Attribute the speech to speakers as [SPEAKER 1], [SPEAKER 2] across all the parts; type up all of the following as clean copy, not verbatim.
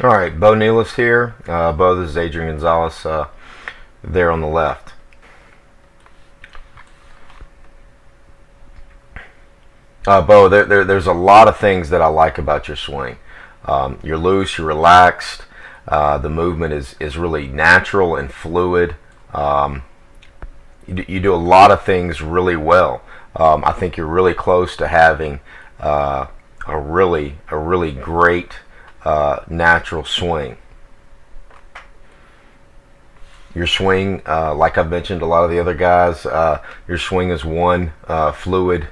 [SPEAKER 1] All right, Beau Neelis here. Beau, this is Adrian Gonzalez there on the left. Beau, there's a lot of things that I like about your swing. You're loose, you're relaxed. The movement is really natural and fluid. You do a lot of things really well. I think you're really close to having a really great natural swing. Your swing, like I've mentioned, a lot of the other guys, your swing is one fluid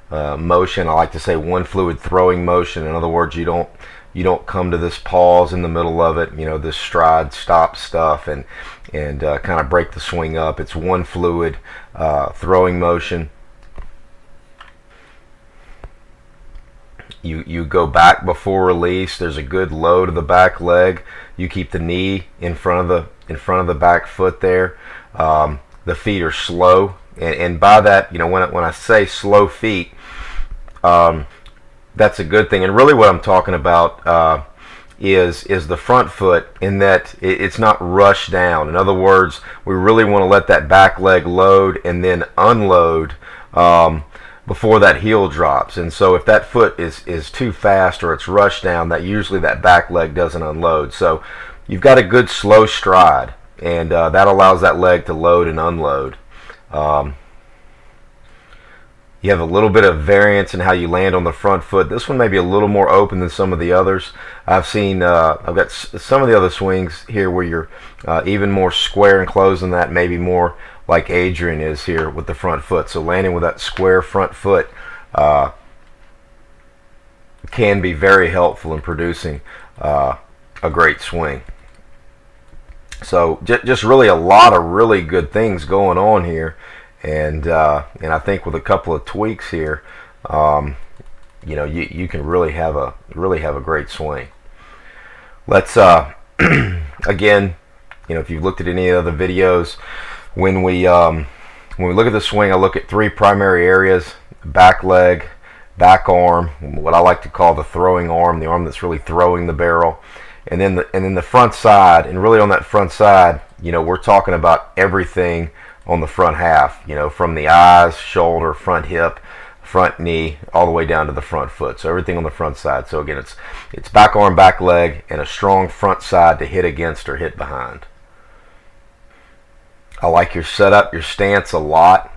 [SPEAKER 1] motion. I like to say one fluid throwing motion. In other words, you don't come to this pause in the middle of it, this stride stop stuff, and kind of break the swing up. It's one fluid throwing motion. You go back before release. There's a good low to the back leg. You keep the knee in front of the back foot there. The feet are slow, and by that, when I say slow feet, that's a good thing. And really, what I'm talking about is the front foot, in that it's not rushed down. In other words, we really want to let that back leg load and then unload before that heel drops. And so if that foot is too fast or it's rushed down, that back leg doesn't unload. So you've got a good slow stride, and that allows that leg to load and unload. You have a little bit of variance in how you land on the front foot. This one may be a little more open than some of the others. I've got some of the other swings here where you're even more square and closed than that, maybe more like Adrian is here with the front foot. So landing with that square front foot can be very helpful in producing a great swing. So just really a lot of really good things going on here. And I think with a couple of tweaks here, you can really have a great swing. Let's again, if you've looked at any of the videos, when we look at the swing, I look at three primary areas: back leg, back arm, what I like to call the throwing arm, the arm that's really throwing the barrel, and then the front side. And really on that front side, we're talking about everything on the front half, from the eyes, shoulder, front hip, front knee, all the way down to the front foot. So everything on the front side. So again, it's back arm, back leg, and a strong front side to hit against or hit behind. I like your setup, your stance a lot.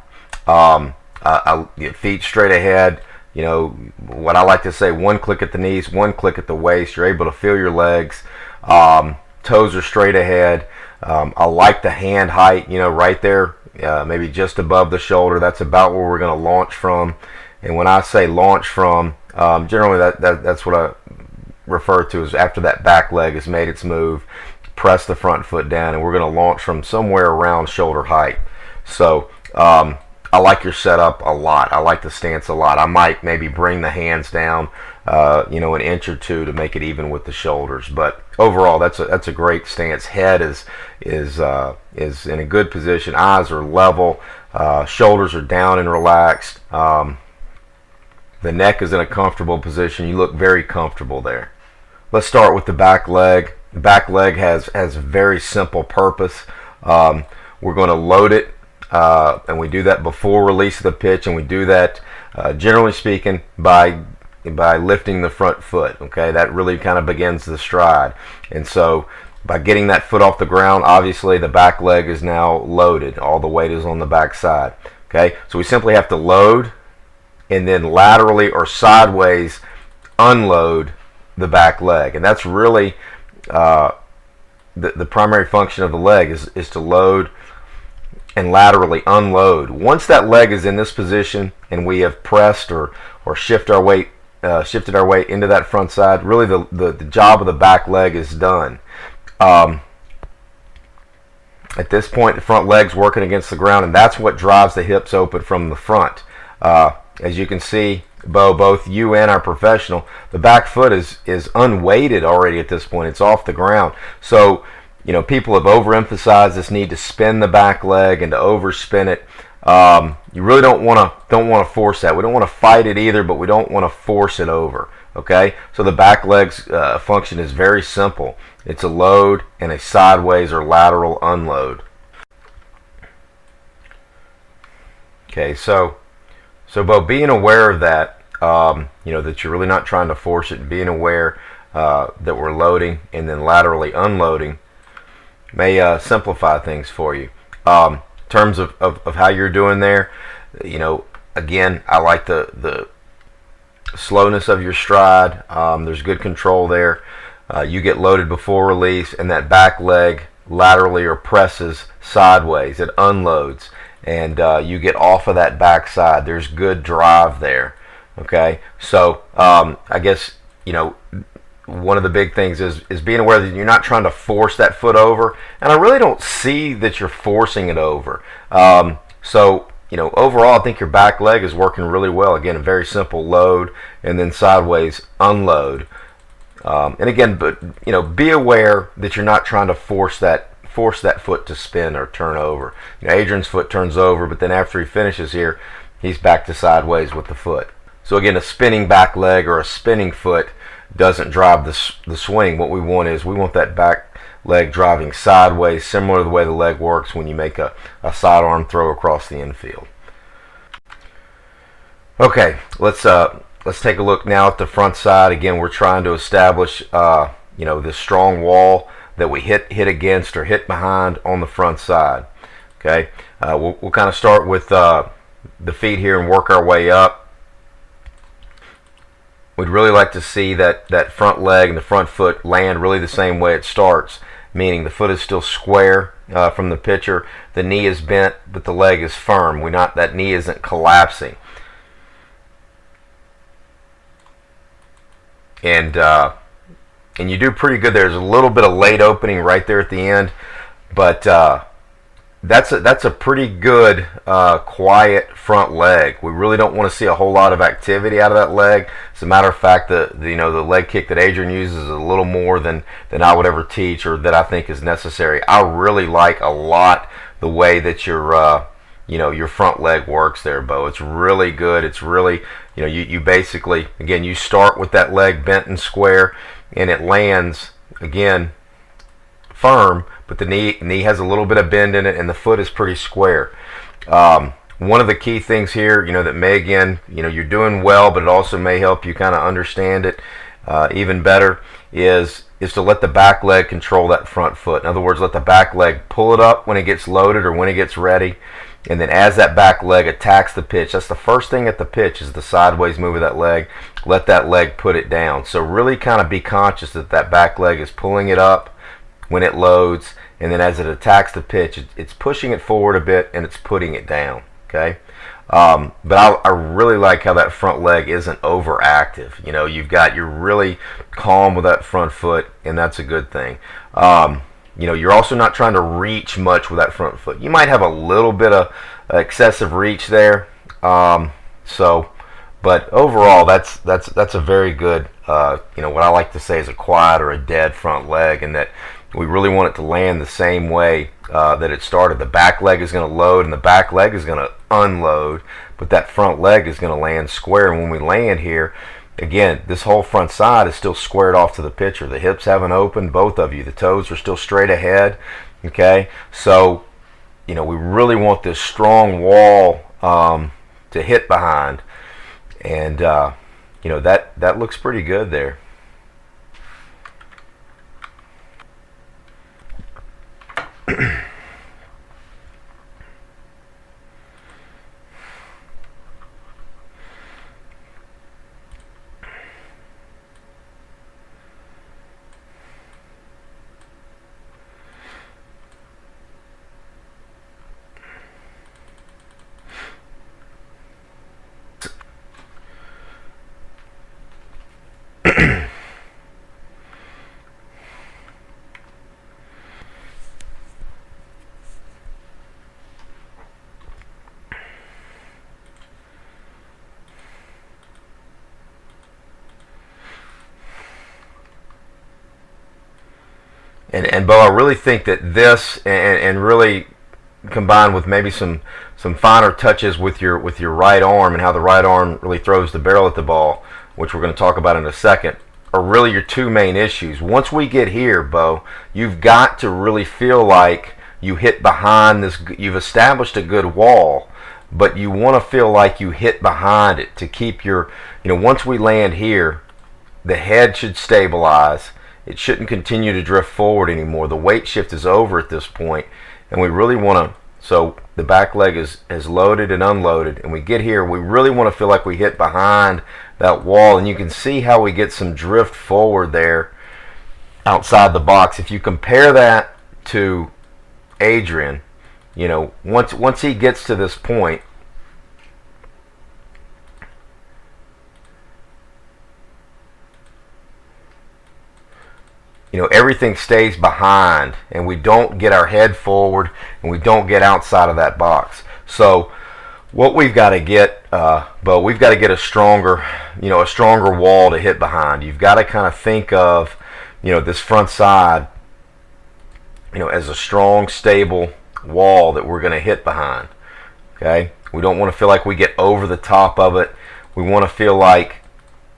[SPEAKER 1] Your feet straight ahead. What I like to say, one click at the knees, one click at the waist. You're able to feel your legs. Toes are straight ahead. I like the hand height, right there, maybe just above the shoulder. That's about where we're going to launch from. And when I say launch from, generally that's what I refer to as after that back leg has made its move, press the front foot down, and we're going to launch from somewhere around shoulder height. So I like your setup a lot. I like the stance a lot. I might maybe bring the hands down, an inch or two to make it even with the shoulders. But overall, that's a great stance. Head is in a good position. Eyes are level. Shoulders are down and relaxed. The neck is in a comfortable position. You look very comfortable there. Let's start with the back leg. The back leg has a very simple purpose. We're going to load it. And we do that before release of the pitch, and we do that generally speaking by lifting the front foot. Okay, that really kind of begins the stride. And so by getting that foot off the ground, obviously the back leg is now loaded. All the weight is on the back side. Okay, so we simply have to load and then laterally or sideways unload the back leg. And that's really the primary function of the leg is to load and laterally unload. Once that leg is in this position and we have pressed or shifted our weight into that front side, really the job of the back leg is done. At this point, the front leg's working against the ground, and that's what drives the hips open from the front. As you can see, Beau, both you and our professional, the back foot is unweighted already at this point. It's off the ground. So people have overemphasized this need to spin the back leg and to overspin it. You really don't want to force that. We don't want to fight it either, but we don't want to force it over. Okay, so the back leg's function is very simple. It's a load and a sideways or lateral unload. Okay, so Bo, being aware of that, that you're really not trying to force it, and being aware that we're loading and then laterally unloading may simplify things for you. In terms of how you're doing there, again, I like the slowness of your stride. There's good control there. You get loaded before release, and that back leg laterally or presses sideways. It unloads, and you get off of that back side. There's good drive there. Okay, so I guess one of the big things is being aware that you're not trying to force that foot over, and I really don't see that you're forcing it over. Overall, I think your back leg is working really well. Again, a very simple load and then sideways unload. And again, but be aware that you're not trying to force that foot to spin or turn over. Adrian's foot turns over, but then after he finishes here, he's back to sideways with the foot. So again, a spinning back leg or a spinning foot doesn't drive the swing. What we want that back leg driving sideways, similar to the way the leg works when you make a sidearm throw across the infield. Okay, let's take a look now at the front side. Again, we're trying to establish this strong wall that we hit against or hit behind on the front side. Okay, we'll kind of start with the feet here and work our way up. We'd really like to see that front leg and the front foot land really the same way it starts, meaning the foot is still square from the pitcher, the knee is bent, but the leg is firm. That knee isn't collapsing. And you do pretty good. There's a little bit of late opening right there at the end, but that's a pretty good quiet front leg. We really don't want to see a whole lot of activity out of that leg. As a matter of fact, the leg kick that Adrian uses is a little more than I would ever teach or that I think is necessary. I really like a lot the way that your front leg works there, Bo. It's really good. It's really, you basically, again, you start with that leg bent and square, and it lands, again, firm, but the knee has a little bit of bend in it, and the foot is pretty square. One of the key things here, that may, again, you're doing well, but it also may help you kind of understand it even better, is to let the back leg control that front foot. In other words, let the back leg pull it up when it gets loaded or when it gets ready. And then as that back leg attacks the pitch, that's the first thing at the pitch is the sideways move of that leg. Let that leg put it down. So really kind of be conscious that that back leg is pulling it up when it loads. And then as it attacks the pitch, it's pushing it forward a bit and it's putting it down. Okay. But I really like how that front leg isn't overactive. You're really calm with that front foot, and that's a good thing. You're also not trying to reach much with that front foot. You might have a little bit of excessive reach there. But overall, that's a very good, what I like to say is a quiet or a dead front leg, and that we really want it to land the same way that it started. The back leg is going to load, and the back leg is going to unload, but that front leg is going to land square. And when we land here, again, this whole front side is still squared off to the pitcher. The hips haven't opened, both of you. The toes are still straight ahead. Okay, so we really want this strong wall to hit behind, and that looks pretty good there. And Bo, I really think that this and really combined with maybe some finer touches with your right arm and how the right arm really throws the barrel at the ball, which we're going to talk about in a second, are really your two main issues. Once we get here, Beau, you've got to really feel like you hit behind this. You've established a good wall, but you want to feel like you hit behind it to keep your, once we land here, the head should stabilize. It shouldn't continue to drift forward anymore. The weight shift is over at this point, and we really want to, so the back leg is loaded and unloaded, and we get here, we really want to feel like we hit behind that wall, and you can see how we get some drift forward there outside the box. If you compare that to Adrian, once he gets to this point, everything stays behind, and we don't get our head forward, and we don't get outside of that box. So what we've got to get, Beau, we've got to get a stronger wall to hit behind. You've got to kind of think of, this front side, as a strong, stable wall that we're going to hit behind. Okay, we don't want to feel like we get over the top of it. We want to feel like,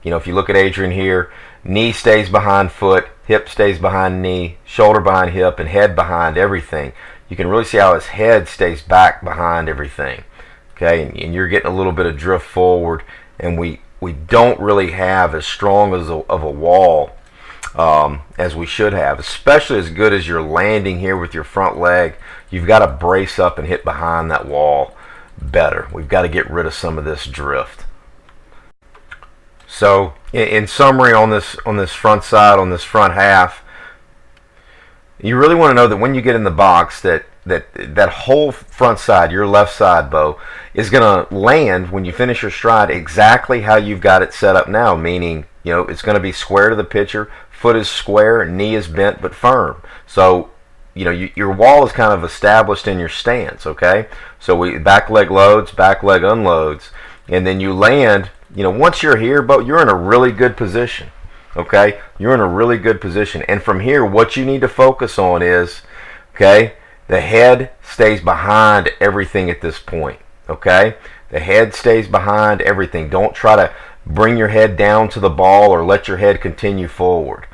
[SPEAKER 1] if you look at Adrian here, knee stays behind foot, hip stays behind knee, shoulder behind hip, and head behind everything. You can really see how his head stays back behind everything. Okay, and you're getting a little bit of drift forward, and we don't really have as strong of a wall as we should have, especially as good as you're landing here with your front leg. You've got to brace up and hit behind that wall better. We've got to get rid of some of this drift. So in summary, on this front side, on this front half, you really want to know that when you get in the box, that whole front side, your left side, Beau, is going to land when you finish your stride exactly how you've got it set up now, meaning it's going to be square to the pitcher, foot is square, knee is bent but firm. So your wall is kind of established in your stance. Okay, so back leg loads, back leg unloads, and then you land. Once you're here, Beau, you're in a really good position. Okay, you're in a really good position, and from here, what you need to focus on is, okay, the head stays behind everything at this point. Okay, the head stays behind everything. Don't try to bring your head down to the ball or let your head continue forward.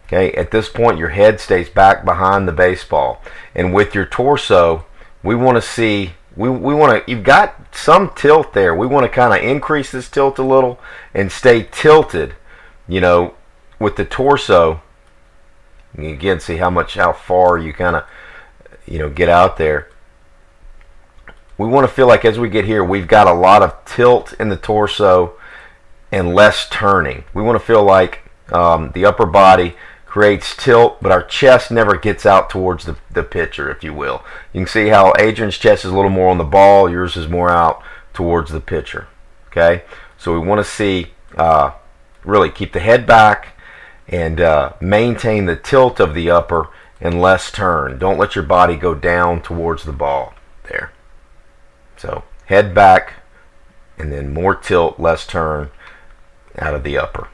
[SPEAKER 1] Okay, at this point, your head stays back behind the baseball, and with your torso, we want to see. We want to. You've got some tilt there. We want to kind of increase this tilt a little and stay tilted. With the torso. You again see how far you kind of get out there. We want to feel like as we get here, we've got a lot of tilt in the torso and less turning. We want to feel like the upper body creates tilt, but our chest never gets out towards the pitcher, if you will. You can see how Adrian's chest is a little more on the ball, yours is more out towards the pitcher. Okay, so we want to see really keep the head back and maintain the tilt of the upper and less turn. Don't let your body go down towards the ball there. So head back and then more tilt, less turn out of the upper.